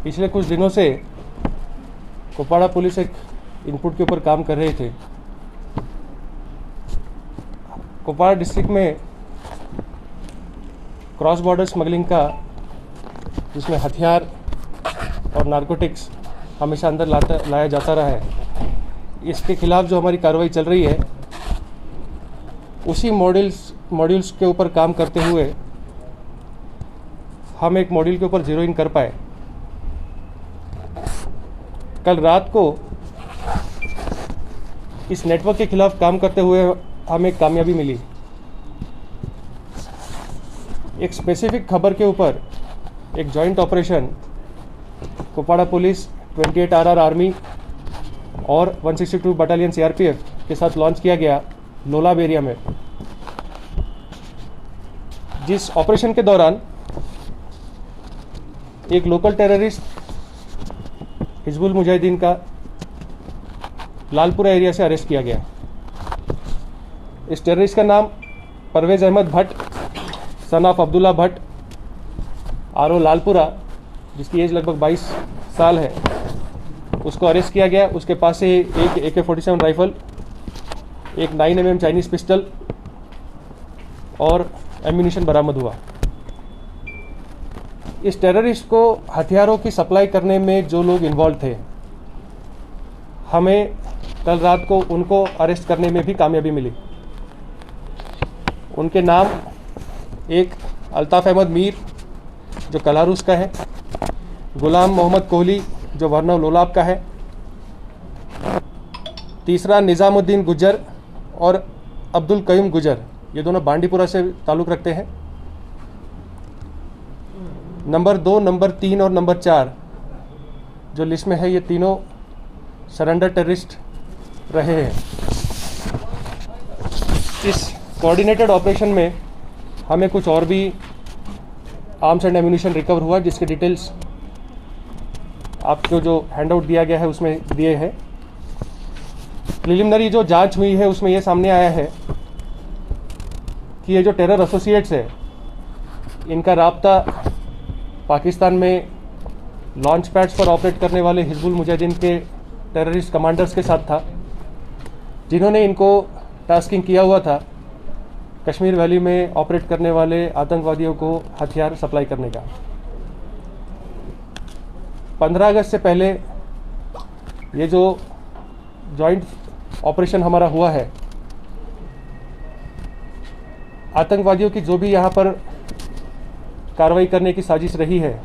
पिछले कुछ दिनों से कुपवाड़ा पुलिस एक इनपुट के ऊपर काम कर रहे थे। कुपवाड़ा डिस्ट्रिक्ट में क्रॉस बॉर्डर स्मगलिंग का, जिसमें हथियार और नारकोटिक्स हमेशा अंदर लाया जाता रहा है, इसके खिलाफ जो हमारी कार्रवाई चल रही है, उसी मॉड्यूल्स के ऊपर काम करते हुए हम एक मॉड्यूल के ऊपर जीरो इन कर पाए। कल रात को इस नेटवर्क के खिलाफ काम करते हुए हमें एक कामयाबी मिली। एक स्पेसिफिक खबर के ऊपर एक joint operation Kupwara police, 28 RR army और 162 बटालियन CRPF के साथ लॉन्च किया गया लोलाब एरिया में। जिस ऑपरेशन के दौरान एक लोकल टेररिस्ट हिजबुल मुजाहिदीन का लालपुरा एरिया से अरेस्ट किया गया। इस टेररिस्ट का नाम Parvez Ahmad Bhat, son of Abdullah Bhat, RO Lalpura, जिसकी एज लगभग 22 साल है, उसको अरेस्ट किया गया। उसके पास से एक AK-47 राइफल, एक 9mm चाइनीज़ पिस्टल और एम्यूनिशन बरामद हुआ। इस टेररिस्ट को हथियारों की सप्लाई करने में जो लोग इन्वॉल्व थे, हमें कल रात को उनको अरेस्ट करने में भी कामयाबी मिली। उनके नाम एक अल्ताफ़ अहमद मीर, जो कलारूस का है, गुलाम मोहम्मद कोहली, जो वर्नव लोलाब का है, तीसरा निज़ामुद्दीन गुजर और अब्दुल कयूम गुजर, ये दोनों बांडीपुरा से ताल्लुक़ रखते हैं। नंबर 2, नंबर 3 और नंबर 4 जो लिस्ट में है, ये तीनों सरेंडर टेररिस्ट रहे हैं। इस कोऑर्डिनेटेड ऑपरेशन में हमें कुछ और भी आर्म्स एंड एम्यूनिशन रिकवर हुआ, जिसके डिटेल्स आपको जो हैंडआउट दिया गया है उसमें दिए हैं। प्रिलिमिनरी जो जांच हुई है उसमें यह सामने आया है कि ये जो टेरर एसोसिएट्स है, इनका राब्ता पाकिस्तान में लॉन्च पैड्स पर ऑपरेट करने वाले हिजबुल मुजाहिदीन के टेररिस्ट कमांडर्स के साथ था, जिन्होंने इनको टास्किंग किया हुआ था कश्मीर वैली में ऑपरेट करने वाले आतंकवादियों को हथियार सप्लाई करने का। 15 अगस्त से पहले ये जो जॉइंट ऑपरेशन हमारा हुआ है, आतंकवादियों की जो भी यहाँ पर कार्रवाई करने की साजिश रही है,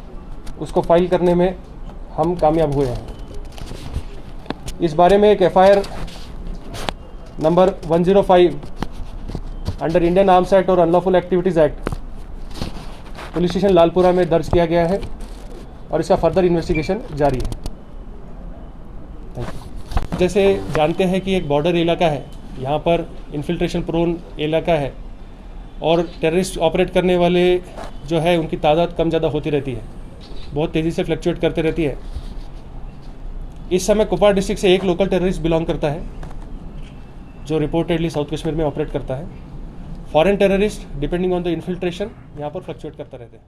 उसको फाइल करने में हम कामयाब हुए हैं। इस बारे में एक FIR number 105 under Indian arms act और unlawful activities act police station Lalpura में दर्ज किया गया है और इसका फर्दर इन्वेस्टिगेशन जारी है। जैसे जानते हैं कि एक बॉर्डर इलाका है, यहाँ पर इन्फिल्ट्रेशन प्रोन इलाका है और टेररिस्ट ऑपरेट करने वाले जो है उनकी तादाद कम ज़्यादा होती रहती है, बहुत तेज़ी से फ्लक्चुएट करते रहती है। इस समय कुपवाड़ा डिस्ट्रिक्ट से एक लोकल टेररिस्ट बिलोंग करता है, जो रिपोर्टेडली साउथ कश्मीर में ऑपरेट करता है। Foreign terrorist depending on the infiltration यहाँ पर फ्लक्चुएट करते रहते हैं।